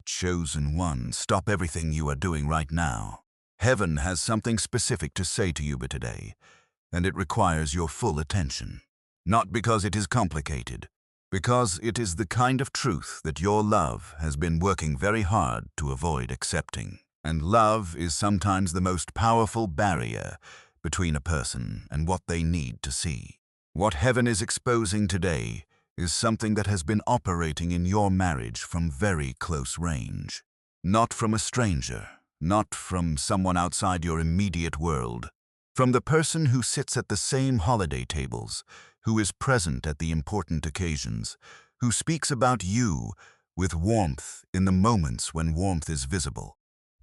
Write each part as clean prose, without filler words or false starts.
Chosen one, stop everything you are doing right now. Heaven has something specific to say to you today, and it requires your full attention. Not because it is complicated, because it is the kind of truth that your love has been working very hard to avoid accepting. And love is sometimes the most powerful barrier between a person and what they need to see. What heaven is exposing today is something that has been operating in your marriage from very close range. Not from a stranger, not from someone outside your immediate world, from the person who sits at the same holiday tables, who is present at the important occasions, who speaks about you with warmth in the moments when warmth is visible,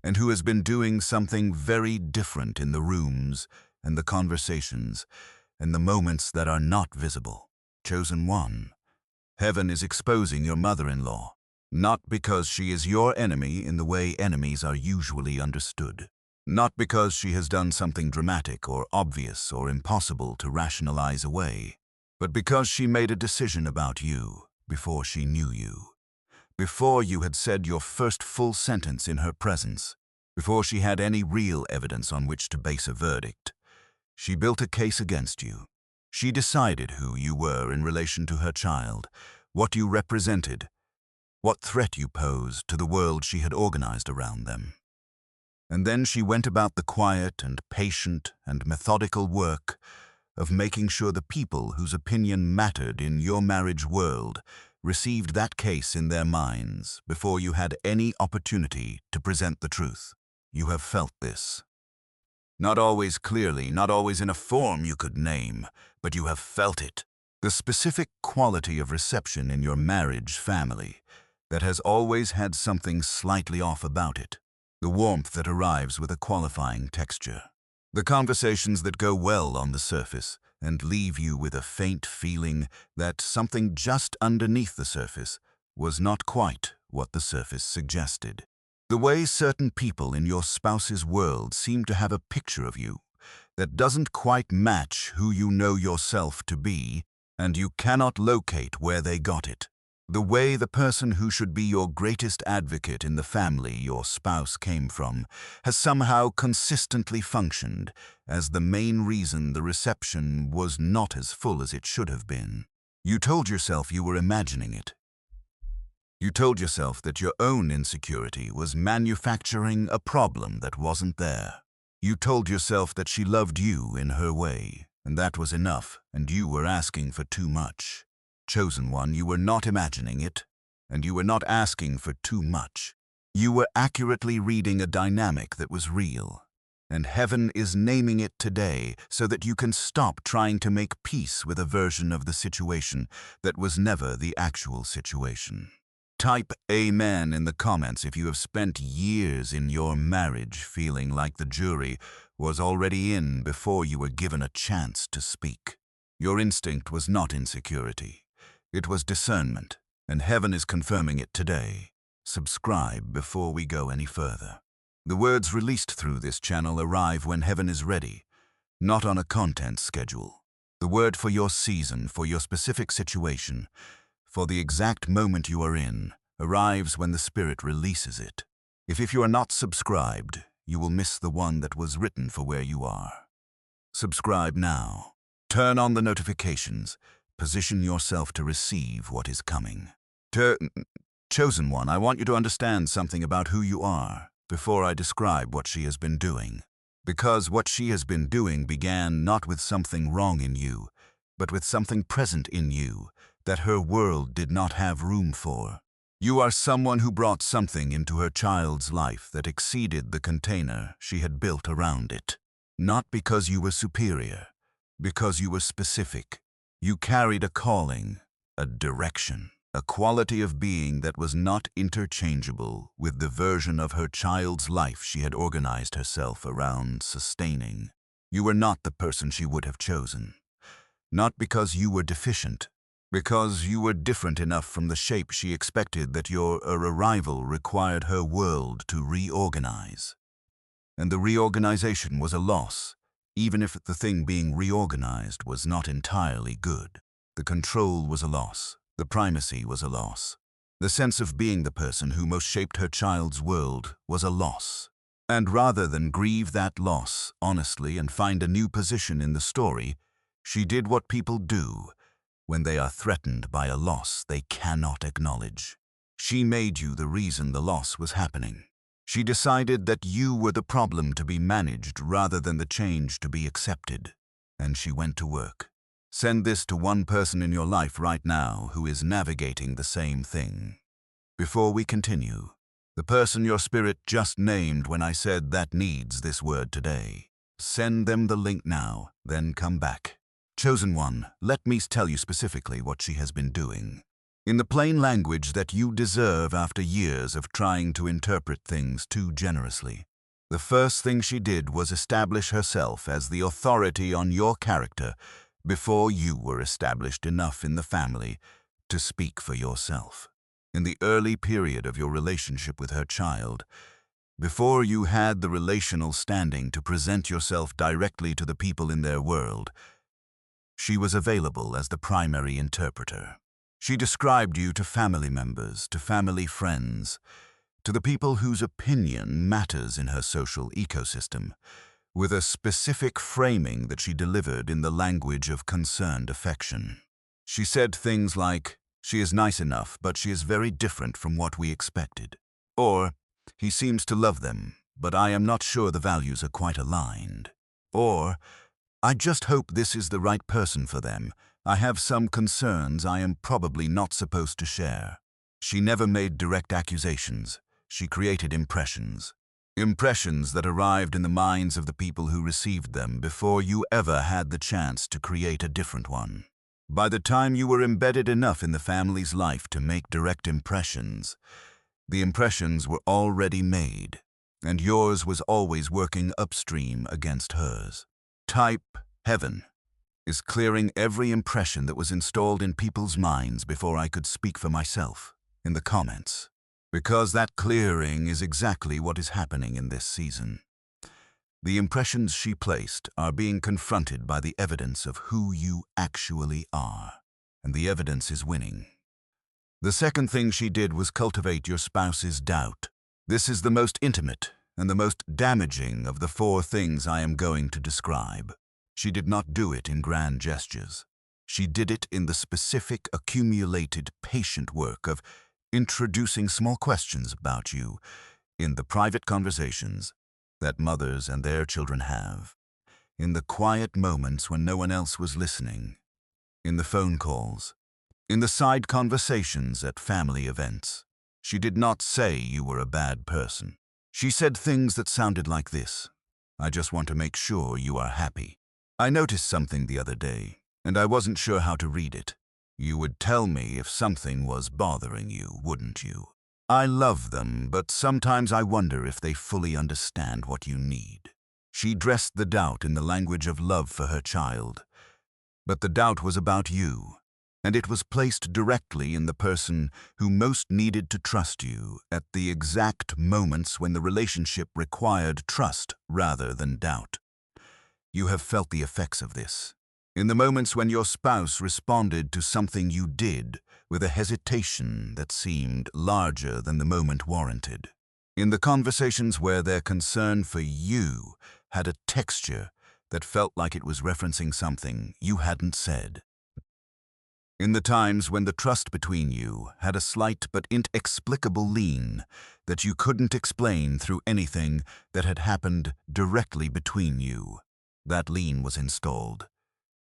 and who has been doing something very different in the rooms and the conversations and the moments that are not visible. Chosen one, heaven is exposing your mother-in-law, not because she is your enemy in the way enemies are usually understood, not because she has done something dramatic or obvious or impossible to rationalize away, but because she made a decision about you before she knew you, before you had said your first full sentence in her presence, before she had any real evidence on which to base a verdict. She built a case against you. She decided who you were in relation to her child, what you represented, what threat you posed to the world she had organized around them. And then she went about the quiet and patient and methodical work of making sure the people whose opinion mattered in your marriage world received that case in their minds before you had any opportunity to present the truth. You have felt this. Not always clearly, not always in a form you could name, but you have felt it. The specific quality of reception in your marriage family that has always had something slightly off about it. The warmth that arrives with a qualifying texture. The conversations that go well on the surface and leave you with a faint feeling that something just underneath the surface was not quite what the surface suggested. The way certain people in your spouse's world seem to have a picture of you that doesn't quite match who you know yourself to be, and you cannot locate where they got it. The way the person who should be your greatest advocate in the family your spouse came from has somehow consistently functioned as the main reason the reception was not as full as it should have been. You told yourself you were imagining it. You told yourself that your own insecurity was manufacturing a problem that wasn't there. You told yourself that she loved you in her way, and that was enough, and you were asking for too much. Chosen one, you were not imagining it, and you were not asking for too much. You were accurately reading a dynamic that was real, and heaven is naming it today so that you can stop trying to make peace with a version of the situation that was never the actual situation. Type Amen in the comments if you have spent years in your marriage feeling like the jury was already in before you were given a chance to speak. Your instinct was not insecurity. It was discernment, and heaven is confirming it today. Subscribe before we go any further. The words released through this channel arrive when heaven is ready, not on a content schedule. The word for your season, for your specific situation, for the exact moment you are in, arrives when the Spirit releases it. If you are not subscribed, you will miss the one that was written for where you are. Subscribe now. Turn on the notifications. Position yourself to receive what is coming. Chosen one, I want you to understand something about who you are before I describe what she has been doing. Because what she has been doing began not with something wrong in you, but with something present in you that her world did not have room for. You are someone who brought something into her child's life that exceeded the container she had built around it. Not because you were superior, because you were specific. You carried a calling, a direction, a quality of being that was not interchangeable with the version of her child's life she had organized herself around sustaining. You were not the person she would have chosen. Not because you were deficient, because you were different enough from the shape she expected that your arrival required her world to reorganize. And the reorganization was a loss, even if the thing being reorganized was not entirely good. The control was a loss. The primacy was a loss. The sense of being the person who most shaped her child's world was a loss. And rather than grieve that loss honestly and find a new position in the story, she did what people do when they are threatened by a loss they cannot acknowledge. She made you the reason the loss was happening. She decided that you were the problem to be managed rather than the change to be accepted. And she went to work. Send this to one person in your life right now who is navigating the same thing. Before we continue, the person your spirit just named when I said that needs this word today. Send them the link now, then come back. Chosen one, let me tell you specifically what she has been doing. In the plain language that you deserve after years of trying to interpret things too generously. The first thing she did was establish herself as the authority on your character before you were established enough in the family to speak for yourself. In the early period of your relationship with her child, before you had the relational standing to present yourself directly to the people in their world, she was available as the primary interpreter. She described you to family members, to family friends, to the people whose opinion matters in her social ecosystem, with a specific framing that she delivered in the language of concerned affection. She said things like, "She is nice enough, but she is very different from what we expected." Or, "He seems to love them, but I am not sure the values are quite aligned." Or, "I just hope this is the right person for them. I have some concerns I am probably not supposed to share." She never made direct accusations. She created impressions. Impressions that arrived in the minds of the people who received them before you ever had the chance to create a different one. By the time you were embedded enough in the family's life to make direct impressions, the impressions were already made, and yours was always working upstream against hers. Type heaven is clearing every impression that was installed in people's minds before I could speak for myself in the comments. Because that clearing is exactly what is happening in this season. The impressions she placed are being confronted by the evidence of who you actually are, and the evidence is winning. The second thing she did was cultivate your spouse's doubt. This is the most intimate and the most damaging of the 4 things I am going to describe. She did not do it in grand gestures. She did it in the specific, accumulated, patient work of introducing small questions about you in the private conversations that mothers and their children have, in the quiet moments when no one else was listening, in the phone calls, in the side conversations at family events. She did not say you were a bad person. She said things that sounded like this: "I just want to make sure you are happy. I noticed something the other day, and I wasn't sure how to read it. You would tell me if something was bothering you, wouldn't you? I love them, but sometimes I wonder if they fully understand what you need." She dressed the doubt in the language of love for her child, but the doubt was about you, and it was placed directly in the person who most needed to trust you at the exact moments when the relationship required trust rather than doubt. You have felt the effects of this. In the moments when your spouse responded to something you did with a hesitation that seemed larger than the moment warranted. In the conversations where their concern for you had a texture that felt like it was referencing something you hadn't said. In the times when the trust between you had a slight but inexplicable lean that you couldn't explain through anything that had happened directly between you, that lean was installed.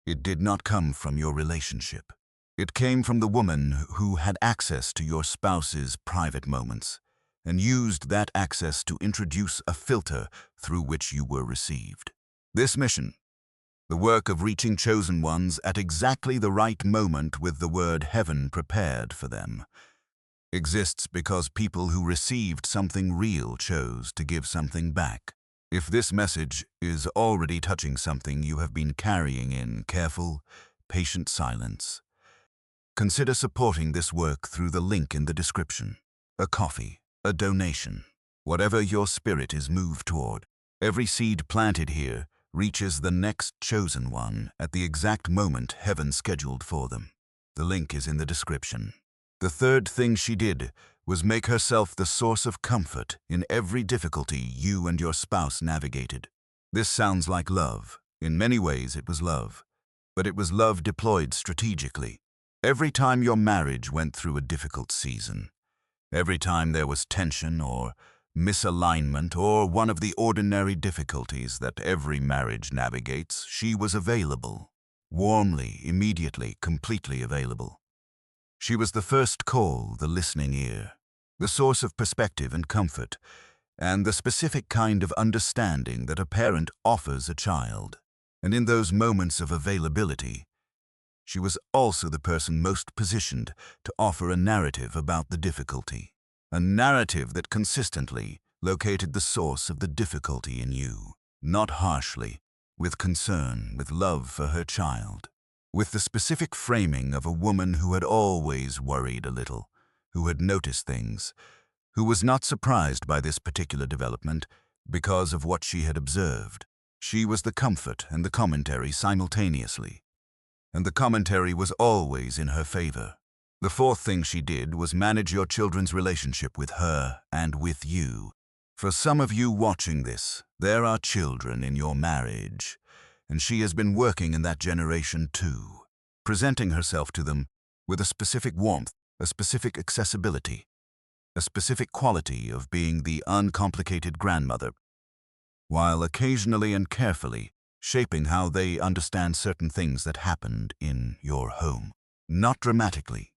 It did not come from your relationship. It came from the woman who had access to your spouse's private moments and used that access to introduce a filter through which you were received. This mission, the work of reaching chosen ones at exactly the right moment with the word heaven prepared for them, exists because people who received something real chose to give something back. If this message is already touching something you have been carrying in careful, patient silence, consider supporting this work through the link in the description. A coffee, a donation, whatever your spirit is moved toward. Every seed planted here reaches the next chosen one at the exact moment heaven scheduled for them. The link is in the description. The third thing she did was make herself the source of comfort in every difficulty you and your spouse navigated. This sounds like love. In many ways, it was love. But it was love deployed strategically. Every time your marriage went through a difficult season, every time there was tension or misalignment or one of the ordinary difficulties that every marriage navigates, she was available. Warmly, immediately, completely available. She was the first call, the listening ear, the source of perspective and comfort, and the specific kind of understanding that a parent offers a child. And in those moments of availability, she was also the person most positioned to offer a narrative about the difficulty, a narrative that consistently located the source of the difficulty in you, not harshly, with concern, with love for her child, with the specific framing of a woman who had always worried a little, who had noticed things, who was not surprised by this particular development because of what she had observed. She was the comfort and the commentary simultaneously, and the commentary was always in her favor. The fourth thing she did was manage your children's relationship with her and with you. For some of you watching this, there are children in your marriage, and she has been working in that generation too, presenting herself to them with a specific warmth, a specific accessibility, a specific quality of being the uncomplicated grandmother, while occasionally and carefully shaping how they understand certain things that happened in your home. Not dramatically,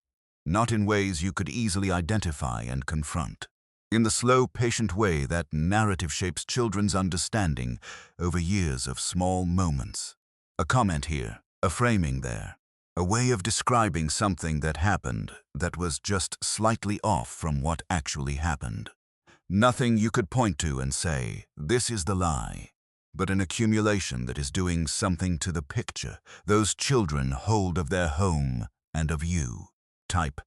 not in ways you could easily identify and confront. In the slow, patient way that narrative shapes children's understanding over years of small moments. A comment here, a framing there, a way of describing something that happened that was just slightly off from what actually happened. Nothing you could point to and say, this is the lie, but an accumulation that is doing something to the picture those children hold of their home and of you. Type,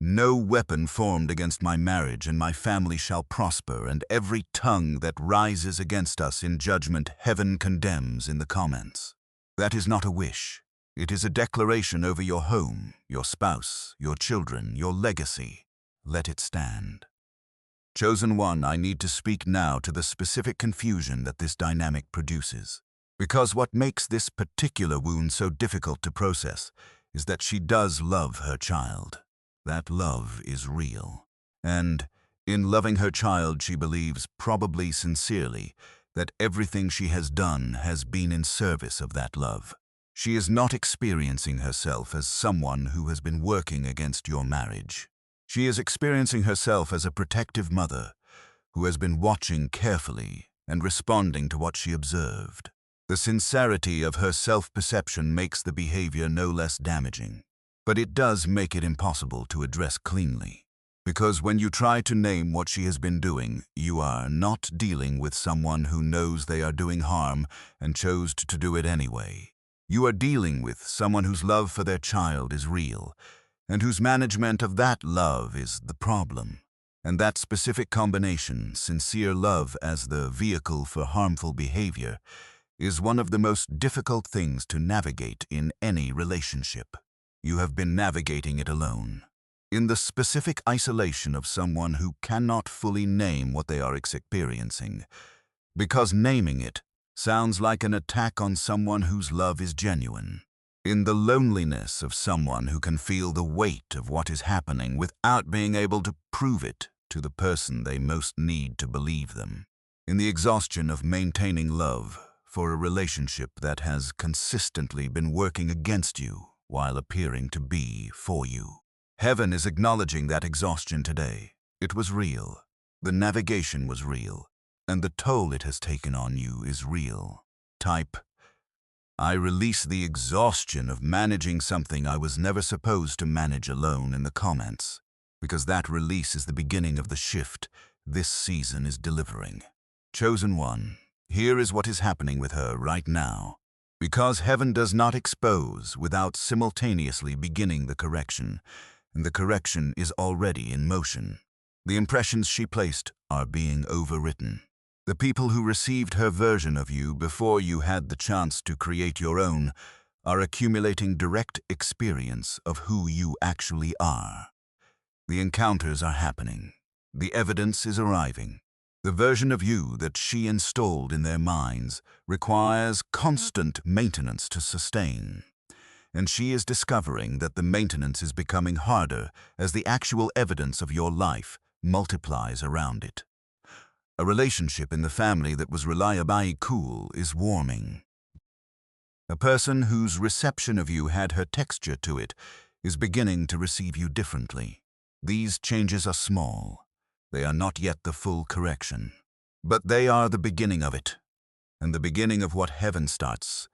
no weapon formed against my marriage and my family shall prosper, and every tongue that rises against us in judgment heaven condemns in the comments. That is not a wish. It is a declaration over your home, your spouse, your children, your legacy. Let it stand. Chosen one, I need to speak now to the specific confusion that this dynamic produces. Because what makes this particular wound so difficult to process is that she does love her child. That love is real. And in loving her child, she believes, probably sincerely, that everything she has done has been in service of that love. She is not experiencing herself as someone who has been working against your marriage. She is experiencing herself as a protective mother who has been watching carefully and responding to what she observed. The sincerity of her self-perception makes the behavior no less damaging, but it does make it impossible to address cleanly. Because when you try to name what she has been doing, you are not dealing with someone who knows they are doing harm and chose to do it anyway. You are dealing with someone whose love for their child is real, and whose management of that love is the problem. And that specific combination, sincere love as the vehicle for harmful behavior, is one of the most difficult things to navigate in any relationship. You have been navigating it alone, in the specific isolation of someone who cannot fully name what they are experiencing, because naming it sounds like an attack on someone whose love is genuine. In the loneliness of someone who can feel the weight of what is happening without being able to prove it to the person they most need to believe them. In the exhaustion of maintaining love for a relationship that has consistently been working against you while appearing to be for you. Heaven is acknowledging that exhaustion today. It was real. The navigation was real. And the toll it has taken on you is real. Type, I release the exhaustion of managing something I was never supposed to manage alone in the comments, because that release is the beginning of the shift this season is delivering. Chosen one, here is what is happening with her right now. Because heaven does not expose without simultaneously beginning the correction, and the correction is already in motion. The impressions she placed are being overwritten. The people who received her version of you before you had the chance to create your own are accumulating direct experience of who you actually are. The encounters are happening. The evidence is arriving. The version of you that she installed in their minds requires constant maintenance to sustain. And she is discovering that the maintenance is becoming harder as the actual evidence of your life multiplies around it. A relationship in the family that was reliably cool is warming. A person whose reception of you had her texture to it is beginning to receive you differently. These changes are small. They are not yet the full correction. But they are the beginning of it. And the beginning of what heaven starts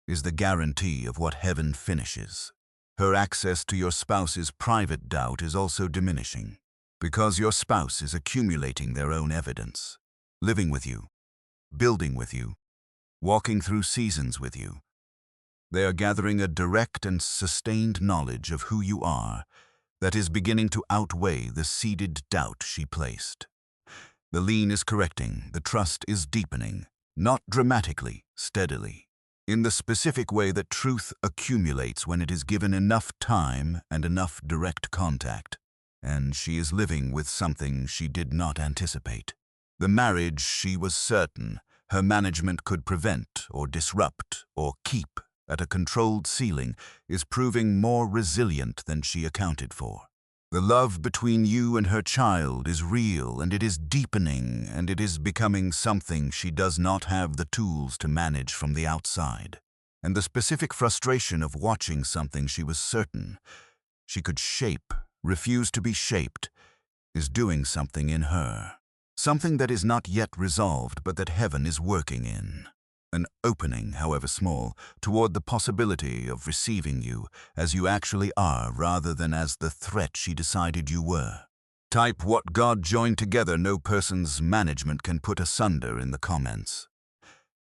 is the guarantee of what heaven finishes. Her access to your spouse's private doubt is also diminishing, because your spouse is accumulating their own evidence, living with you, building with you, walking through seasons with you. They are gathering a direct and sustained knowledge of who you are that is beginning to outweigh the seeded doubt she placed. The lean is correcting, the trust is deepening, not dramatically, steadily, in the specific way that truth accumulates when it is given enough time and enough direct contact. And she is living with something she did not anticipate. The marriage she was certain her management could prevent or disrupt or keep at a controlled ceiling is proving more resilient than she accounted for. The love between you and her child is real, and it is deepening, and it is becoming something she does not have the tools to manage from the outside. And the specific frustration of watching something she was certain she could shape, refuse to be shaped, is doing something in her. Something that is not yet resolved, but that heaven is working in. An opening, however small, toward the possibility of receiving you as you actually are rather than as the threat she decided you were. Type "what God joined together no person's management can put asunder" in the comments.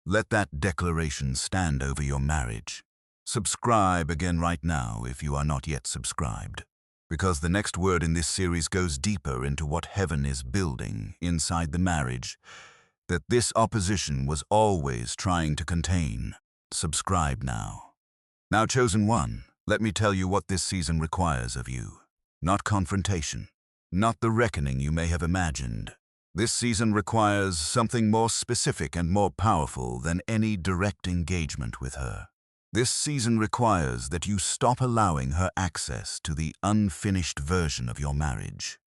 Let that declaration stand over your marriage. Subscribe again right now if you are not yet subscribed, because the next word in this series goes deeper into what heaven is building inside the marriage that this opposition was always trying to contain. Subscribe now. Now, chosen one, let me tell you what this season requires of you. Not confrontation, not the reckoning you may have imagined. This season requires something more specific and more powerful than any direct engagement with her. This season requires that you stop allowing her access to the unfinished version of your marriage.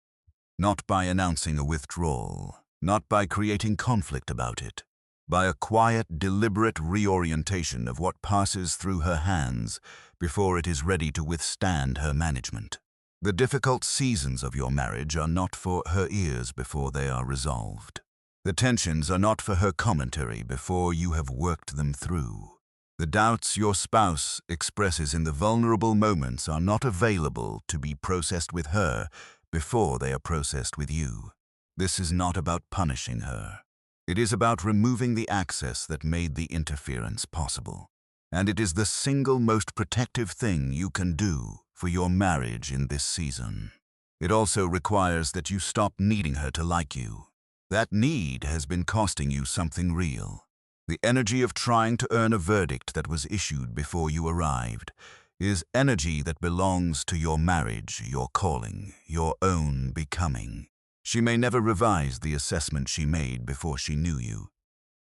Not by announcing a withdrawal, not by creating conflict about it, by a quiet, deliberate reorientation of what passes through her hands before it is ready to withstand her management. The difficult seasons of your marriage are not for her ears before they are resolved. The tensions are not for her commentary before you have worked them through. The doubts your spouse expresses in the vulnerable moments are not available to be processed with her before they are processed with you. This is not about punishing her. It is about removing the access that made the interference possible. And it is the single most protective thing you can do for your marriage in this season. It also requires that you stop needing her to like you. That need has been costing you something real. The energy of trying to earn a verdict that was issued before you arrived is energy that belongs to your marriage, your calling, your own becoming. She may never revise the assessment she made before she knew you.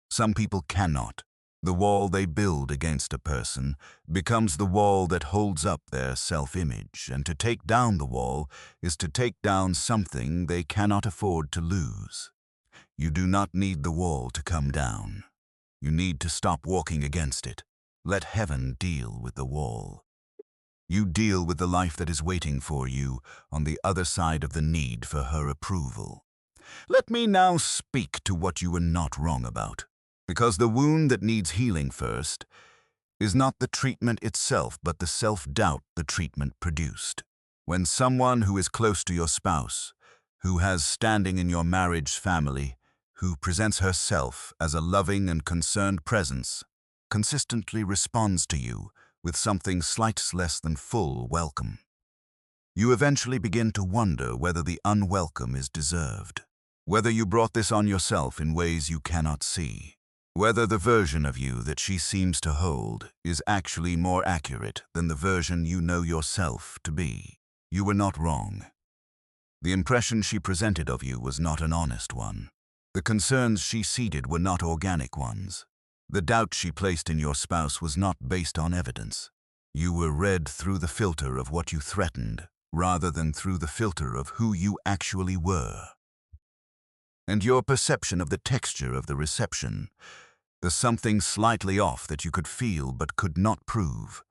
Some people cannot. The wall they build against a person becomes the wall that holds up their self-image, and to take down the wall is to take down something they cannot afford to lose. You do not need the wall to come down. You need to stop walking against it. Let heaven deal with the wall. You deal with the life that is waiting for you on the other side of the need for her approval. Let me now speak to what you were not wrong about, because the wound that needs healing first is not the treatment itself, but the self-doubt the treatment produced. When someone who is close to your spouse, who has standing in your marriage family, who presents herself as a loving and concerned presence, consistently responds to you with something slight less than full welcome, you eventually begin to wonder whether the unwelcome is deserved, whether you brought this on yourself in ways you cannot see, Whether the version of you that she seems to hold is actually more accurate than the version you know yourself to be. You were not wrong. The impression she presented of you was not an honest one. The concerns she seeded were not organic ones. The doubt she placed in your spouse was not based on evidence. You were read through the filter of what you threatened, rather than through the filter of who you actually were. And your perception of the texture of the reception, the something slightly off that you could feel but could not prove,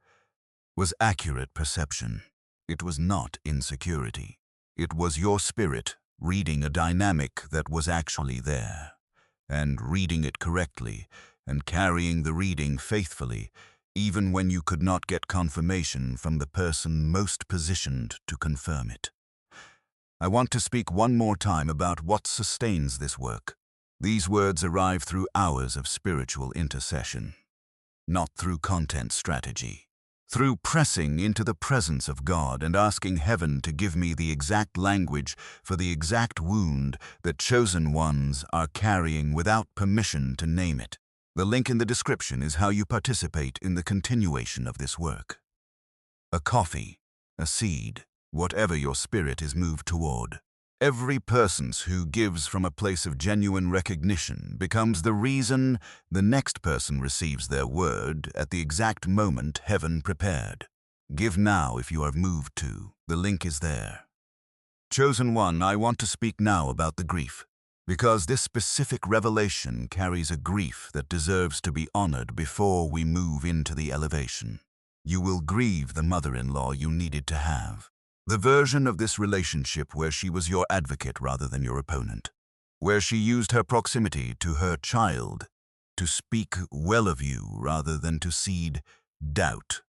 was accurate perception. It was not insecurity. It was your spirit reading a dynamic that was actually there, and reading it correctly, and carrying the reading faithfully, even when you could not get confirmation from the person most positioned to confirm it. I want to speak one more time about what sustains this work. These words arrive through hours of spiritual intercession, not through content strategy. Through pressing into the presence of God and asking heaven to give me the exact language for the exact wound that chosen ones are carrying without permission to name it. The link in the description is how you participate in the continuation of this work. A coffee, a seed, whatever your spirit is moved toward. Every person who gives from a place of genuine recognition becomes the reason the next person receives their word at the exact moment heaven prepared. Give now if you are moved to. The link is there. Chosen one, I want to speak now about the grief, because this specific revelation carries a grief that deserves to be honored before we move into the elevation. You will grieve the mother-in-law you needed to have. The version of this relationship where she was your advocate rather than your opponent, where she used her proximity to her child to speak well of you rather than to seed doubt,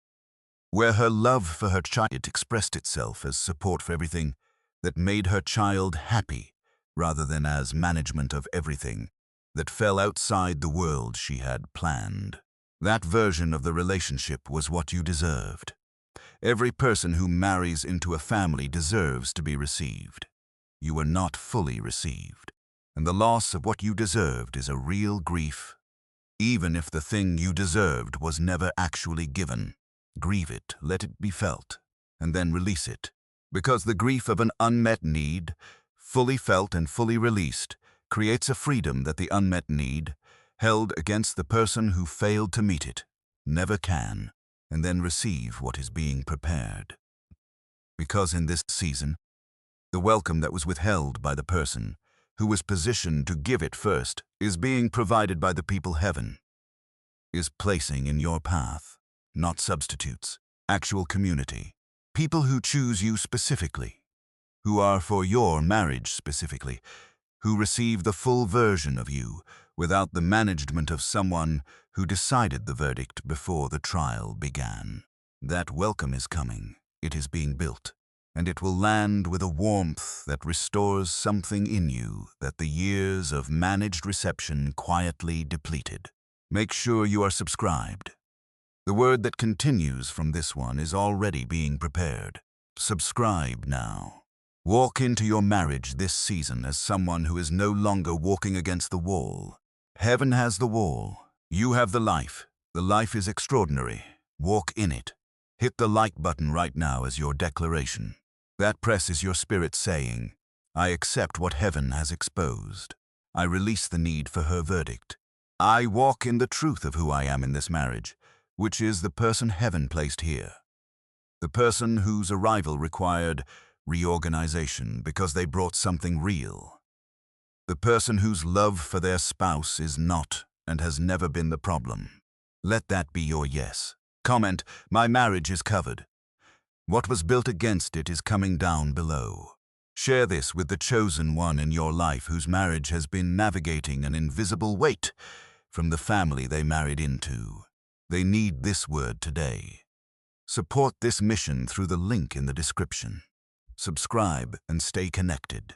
where her love for her child expressed itself as support for everything that made her child happy rather than as management of everything that fell outside the world she had planned. That version of the relationship was what you deserved. Every person who marries into a family deserves to be received. You were not fully received, and the loss of what you deserved is a real grief. Even if the thing you deserved was never actually given, grieve it, let it be felt, and then release it. Because the grief of an unmet need, fully felt and fully released, creates a freedom that the unmet need, held against the person who failed to meet it, never can, and then receive what is being prepared. Because in this season, the welcome that was withheld by the person who was positioned to give it first is being provided by the people heaven is placing in your path, not substitutes, actual community, people who choose you specifically, who are for your marriage specifically, who receive the full version of you without the management of someone who decided the verdict before the trial began. That welcome is coming, it is being built, and it will land with a warmth that restores something in you that the years of managed reception quietly depleted. Make sure you are subscribed. The word that continues from this one is already being prepared. Subscribe now. Walk into your marriage this season as someone who is no longer walking against the wall. Heaven has the wall. You have the life. The life is extraordinary. Walk in it. Hit the like button right now as your declaration. That press is your spirit saying, I accept what heaven has exposed. I release the need for her verdict. I walk in the truth of who I am in this marriage, which is the person heaven placed here. The person whose arrival required reorganization because they brought something real. The person whose love for their spouse is not and has never been the problem. Let that be your yes. Comment, my marriage is covered. What was built against it is coming down below. Share this with the chosen one in your life whose marriage has been navigating an invisible weight from the family they married into. They need this word today. Support this mission through the link in the description. Subscribe and stay connected.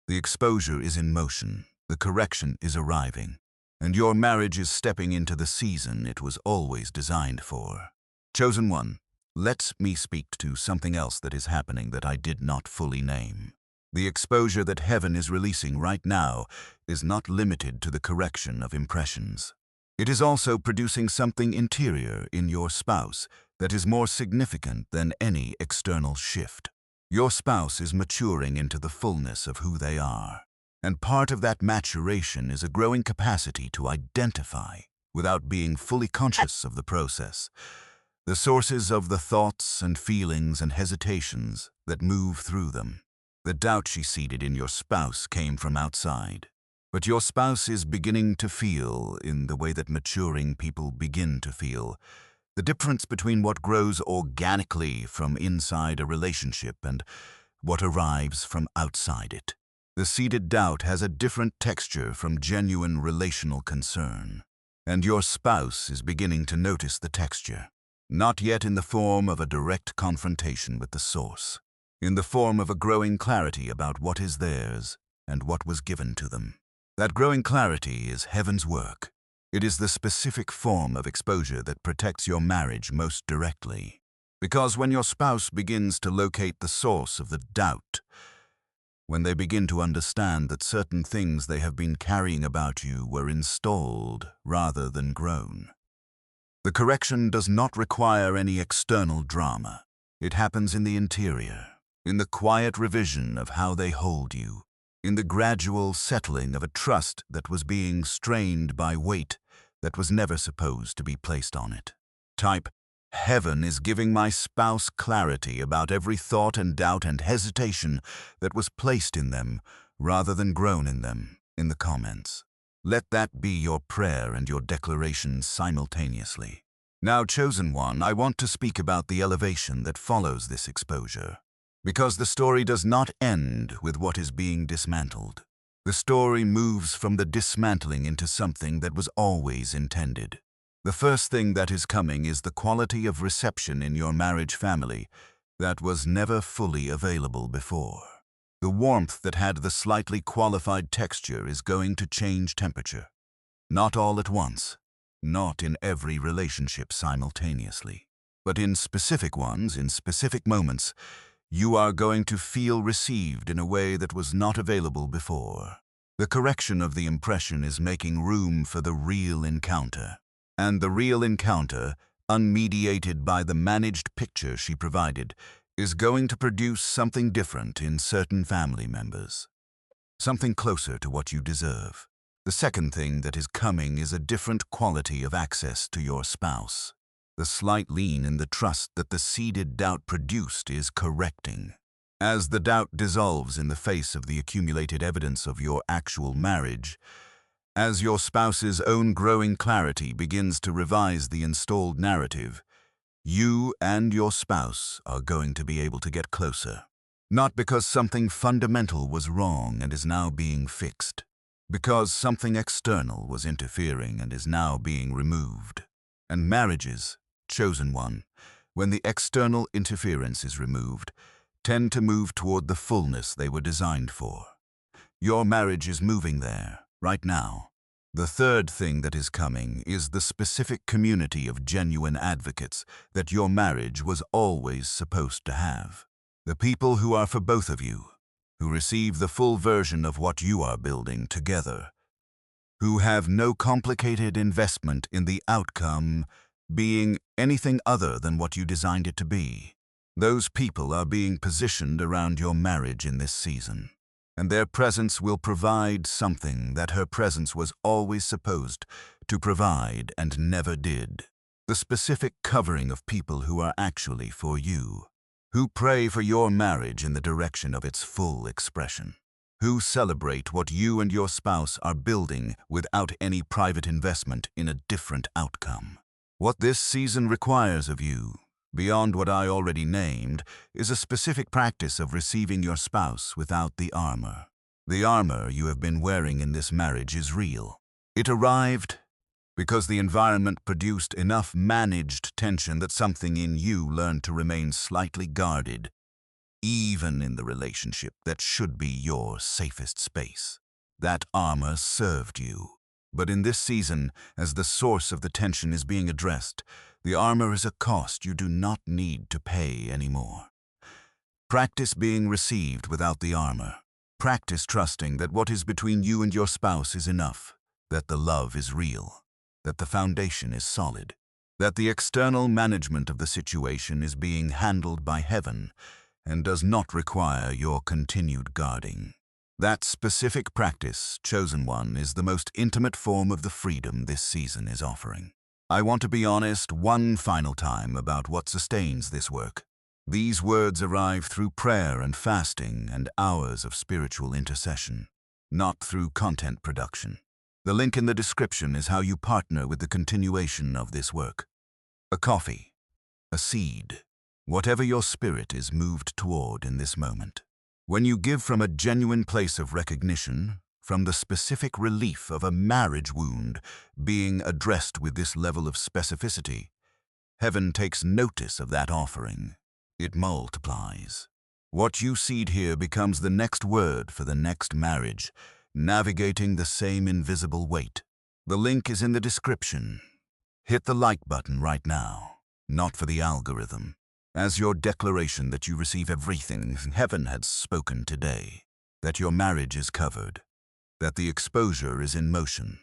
The exposure is in motion, the correction is arriving, and your marriage is stepping into the season it was always designed for. Chosen one, let me speak to something else that is happening that I did not fully name. The exposure that heaven is releasing right now is not limited to the correction of impressions. It is also producing something interior in your spouse that is more significant than any external shift. Your spouse is maturing into the fullness of who they are, and part of that maturation is a growing capacity to identify, without being fully conscious of the process, the sources of the thoughts and feelings and hesitations that move through them. The doubt she seeded in your spouse came from outside, but your spouse is beginning to feel, in the way that maturing people begin to feel, the difference between what grows organically from inside a relationship and what arrives from outside it. The seeded doubt has a different texture from genuine relational concern, and your spouse is beginning to notice the texture, not yet in the form of a direct confrontation with the source, in the form of a growing clarity about what is theirs and what was given to them. That growing clarity is heaven's work. It is the specific form of exposure that protects your marriage most directly. Because when your spouse begins to locate the source of the doubt, when they begin to understand that certain things they have been carrying about you were installed rather than grown, the correction does not require any external drama. It happens in the interior, in the quiet revision of how they hold you, in the gradual settling of a trust that was being strained by weight that was never supposed to be placed on it. Type, "Heaven is giving my spouse clarity about every thought and doubt and hesitation that was placed in them rather than grown in them," in the comments. Let that be your prayer and your declaration simultaneously. Now, chosen one, I want to speak about the elevation that follows this exposure. Because the story does not end with what is being dismantled. The story moves from the dismantling into something that was always intended. The first thing that is coming is the quality of reception in your marriage family that was never fully available before. The warmth that had the slightly qualified texture is going to change temperature. Not all at once, not in every relationship simultaneously, but in specific ones, in specific moments, you are going to feel received in a way that was not available before. The correction of the impression is making room for the real encounter. And the real encounter, unmediated by the managed picture she provided, is going to produce something different in certain family members. Something closer to what you deserve. The second thing that is coming is a different quality of access to your spouse. The slight lean in the trust that the seeded doubt produced is correcting. As the doubt dissolves in the face of the accumulated evidence of your actual marriage, as your spouse's own growing clarity begins to revise the installed narrative, you and your spouse are going to be able to get closer. Not because something fundamental was wrong and is now being fixed, because something external was interfering and is now being removed. And marriages, chosen one, when the external interference is removed, tend to move toward the fullness they were designed for. Your marriage is moving there, right now. The third thing that is coming is the specific community of genuine advocates that your marriage was always supposed to have. The people who are for both of you, who receive the full version of what you are building together, who have no complicated investment in the outcome being anything other than what you designed it to be. Those people are being positioned around your marriage in this season, and their presence will provide something that her presence was always supposed to provide and never did. The specific covering of people who are actually for you, who pray for your marriage in the direction of its full expression, who celebrate what you and your spouse are building without any private investment in a different outcome. What this season requires of you, beyond what I already named, is a specific practice of receiving your spouse without the armor. The armor you have been wearing in this marriage is real. It arrived because the environment produced enough managed tension that something in you learned to remain slightly guarded, even in the relationship that should be your safest space. That armor served you. But in this season, as the source of the tension is being addressed, the armor is a cost you do not need to pay anymore. Practice being received without the armor. Practice trusting that what is between you and your spouse is enough, that the love is real. that the foundation is solid, that the external management of the situation is being handled by heaven and does not require your continued guarding. That specific practice, chosen one, is the most intimate form of the freedom this season is offering. I want to be honest one final time about what sustains this work. These words arrive through prayer and fasting and hours of spiritual intercession, not through content production. The link in the description is how you partner with the continuation of this work. A coffee, a seed, whatever your spirit is moved toward in this moment. When you give from a genuine place of recognition, from the specific relief of a marriage wound being addressed with this level of specificity, heaven takes notice of that offering. It multiplies. What you seed here becomes the next word for the next marriage, navigating the same invisible weight. The link is in the description. Hit the like button right now, not for the algorithm, as your declaration that you receive everything heaven has spoken today, that your marriage is covered, that the exposure is in motion,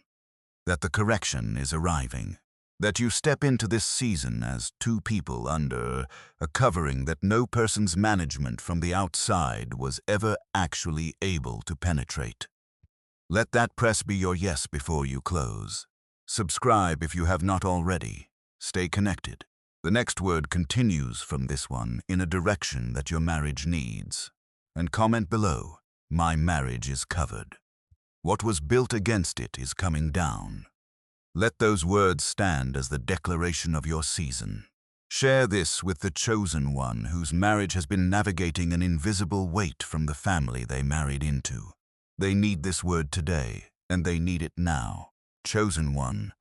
that the correction is arriving, that you step into this season as two people under a covering that no person's management from the outside was ever actually able to penetrate. Let that press be your yes before you close. Subscribe if you have not already. Stay connected. The next word continues from this one in a direction that your marriage needs. And comment below, my marriage is covered. What was built against it is coming down. Let those words stand as the declaration of your season. Share this with the chosen one whose marriage has been navigating an invisible weight from the family they married into. They need this word today, and they need it now. Chosen one,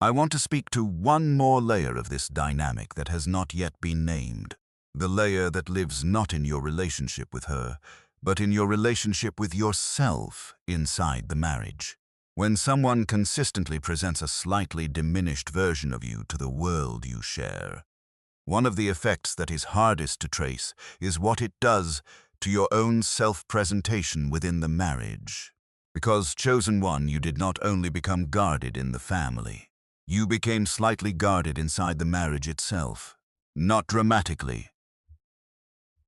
I want to speak to one more layer of this dynamic that has not yet been named. The layer that lives not in your relationship with her, but in your relationship with yourself inside the marriage. When someone consistently presents a slightly diminished version of you to the world you share, one of the effects that is hardest to trace is what it does to your own self-presentation within the marriage. Because, chosen one, you did not only become guarded in the family, you became slightly guarded inside the marriage itself. Not dramatically,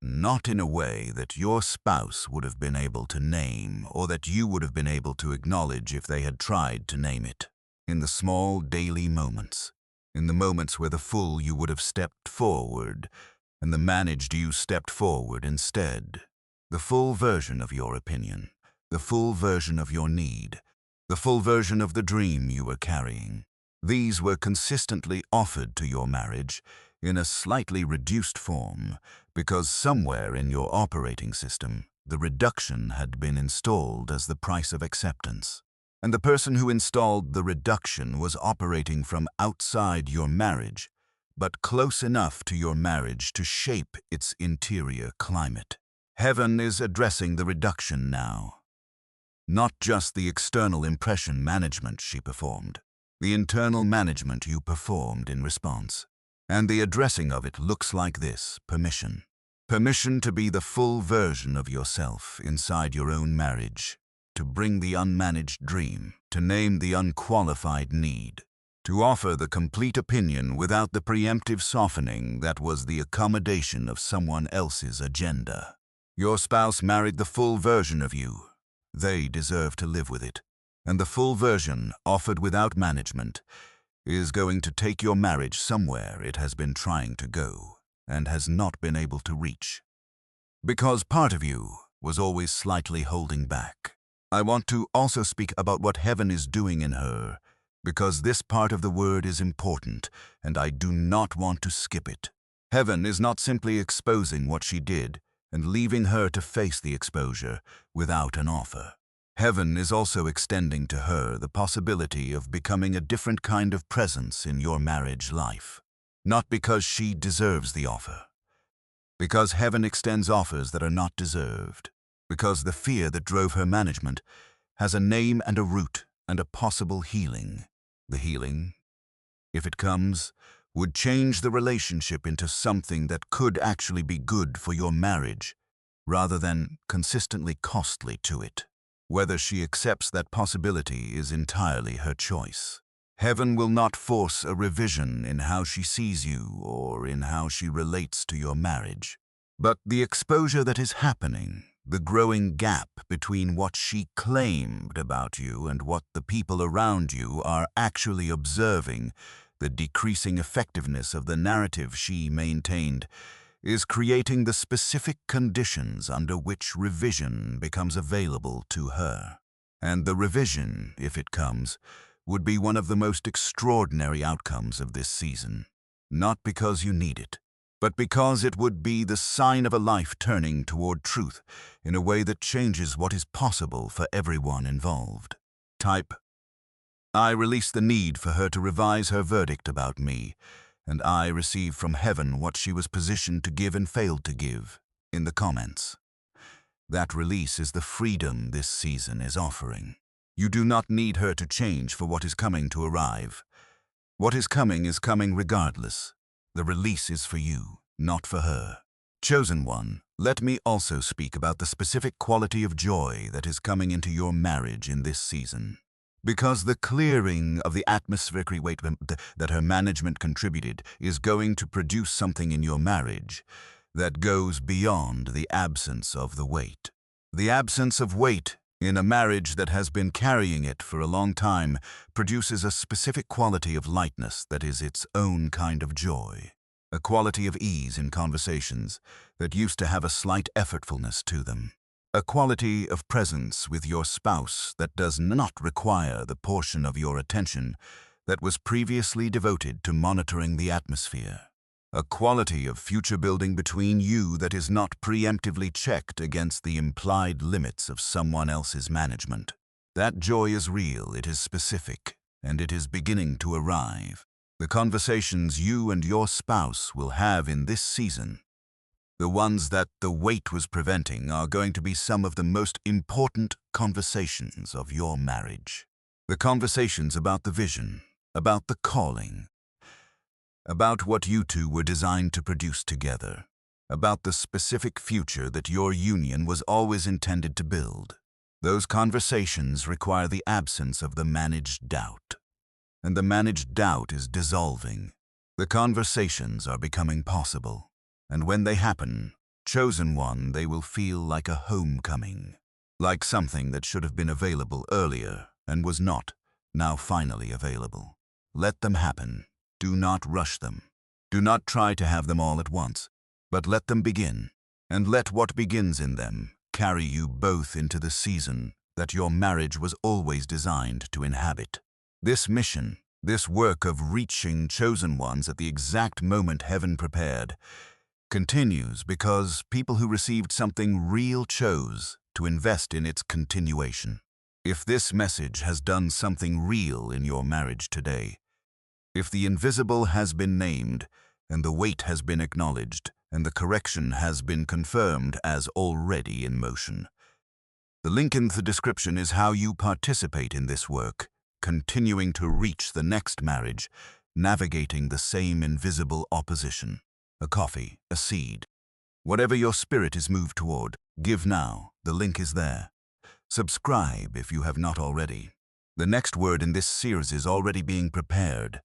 not in a way that your spouse would have been able to name or that you would have been able to acknowledge if they had tried to name it. In the small daily moments, in the moments where the full you would have stepped forward and the managed you stepped forward instead. The full version of your opinion, the full version of your need, the full version of the dream you were carrying. These were consistently offered to your marriage in a slightly reduced form because somewhere in your operating system, the reduction had been installed as the price of acceptance. And the person who installed the reduction was operating from outside your marriage, but close enough to your marriage to shape its interior climate. Heaven is addressing the reduction now. Not just the external impression management she performed, the internal management you performed in response. And the addressing of it looks like this: permission. Permission to be the full version of yourself inside your own marriage, to bring the unmanaged dream, to name the unqualified need, to offer the complete opinion without the preemptive softening that was the accommodation of someone else's agenda. Your spouse married the full version of you. They deserve to live with it. And the full version, offered without management, is going to take your marriage somewhere it has been trying to go and has not been able to reach. Because part of you was always slightly holding back. I want to also speak about what heaven is doing in her, because this part of the word is important, and I do not want to skip it. Heaven is not simply exposing what she did and leaving her to face the exposure without an offer. Heaven is also extending to her the possibility of becoming a different kind of presence in your marriage life. Not because she deserves the offer, because heaven extends offers that are not deserved, because the fear that drove her management has a name and a root and a possible healing. The healing, if it comes, would change the relationship into something that could actually be good for your marriage, rather than consistently costly to it. Whether she accepts that possibility is entirely her choice. Heaven will not force a revision in how she sees you or in how she relates to your marriage. But the exposure that is happening, the growing gap between what she claimed about you and what the people around you are actually observing, the decreasing effectiveness of the narrative she maintained, is creating the specific conditions under which revision becomes available to her. And the revision, if it comes, would be one of the most extraordinary outcomes of this season. Not because you need it, but because it would be the sign of a life turning toward truth in a way that changes what is possible for everyone involved. Type, I release the need for her to revise her verdict about me, and I receive from heaven what she was positioned to give and failed to give, in the comments. That release is the freedom this season is offering. You do not need her to change for what is coming to arrive. What is coming regardless. The release is for you, not for her. Chosen one, let me also speak about the specific quality of joy that is coming into your marriage in this season. Because the clearing of the atmospheric weight that her management contributed is going to produce something in your marriage that goes beyond the absence of the weight. The absence of weight in a marriage that has been carrying it for a long time produces a specific quality of lightness that is its own kind of joy. A quality of ease in conversations that used to have a slight effortfulness to them. A quality of presence with your spouse that does not require the portion of your attention that was previously devoted to monitoring the atmosphere. A quality of future building between you that is not preemptively checked against the implied limits of someone else's management. That joy is real, it is specific, and it is beginning to arrive. The conversations you and your spouse will have in this season, the ones that the weight was preventing, are going to be some of the most important conversations of your marriage. The conversations about the vision, about the calling, about what you two were designed to produce together, about the specific future that your union was always intended to build. Those conversations require the absence of the managed doubt. And the managed doubt is dissolving. The conversations are becoming possible. And when they happen, chosen one, they will feel like a homecoming. Like something that should have been available earlier and was not, now finally available. Let them happen. Do not rush them. Do not try to have them all at once, but let them begin. And let what begins in them carry you both into the season that your marriage was always designed to inhabit. This mission, this work of reaching chosen ones at the exact moment heaven prepared, continues because people who received something real chose to invest in its continuation. If this message has done something real in your marriage today, if the invisible has been named, and the weight has been acknowledged, and the correction has been confirmed as already in motion, the link in the description is how you participate in this work, continuing to reach the next marriage, navigating the same invisible opposition. A coffee, a seed. Whatever your spirit is moved toward, give now. The link is there. Subscribe if you have not already. The next word in this series is already being prepared,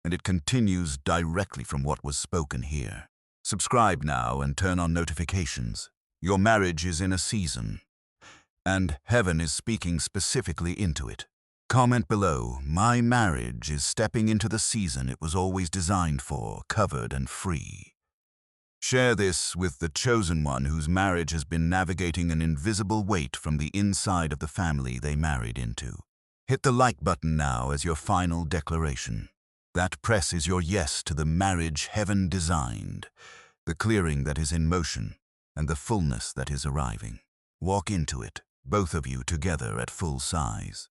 and it continues directly from what was spoken here. Subscribe now and turn on notifications. Your marriage is in a season, and heaven is speaking specifically into it. Comment below, my marriage is stepping into the season it was always designed for, covered and free. Share this with the chosen one whose marriage has been navigating an invisible weight from the inside of the family they married into. Hit the like button now as your final declaration. That press is your yes to the marriage heaven designed, the clearing that is in motion, and the fullness that is arriving. Walk into it, both of you together at full size.